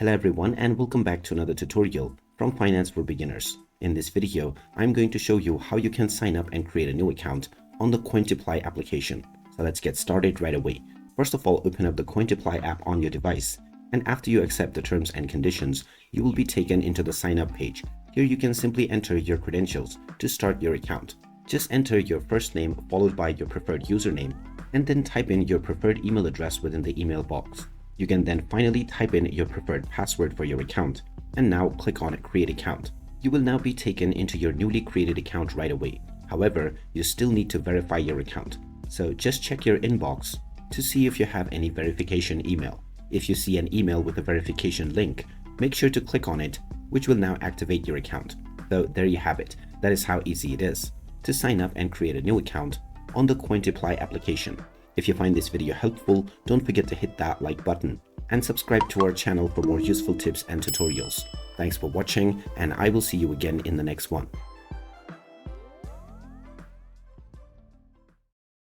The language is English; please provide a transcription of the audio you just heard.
Hello everyone and welcome back to another tutorial from Finance for Beginners. In this video, I'm going to show you how you can sign up and create a new account on the Cointiply application. So let's get started right away. First of all, open up the Cointiply app on your device, and after you accept the terms and conditions, you will be taken into the sign up page. Here you can simply enter your credentials to start your account. Just enter your first name followed by your preferred username and then type in your preferred email address within the email box. You can then finally type in your preferred password for your account and now click on Create Account. You will now be taken into your newly created account right away. However, you still need to verify your account. So just check your inbox to see if you have any verification email. If you see an email with a verification link, make sure to click on it, which will now activate your account. So there you have it. That is how easy it is to sign up and create a new account on the Cointiply application. If you find this video helpful, don't forget to hit that like button and subscribe to our channel for more useful tips and tutorials. Thanks for watching, and I will see you again in the next one.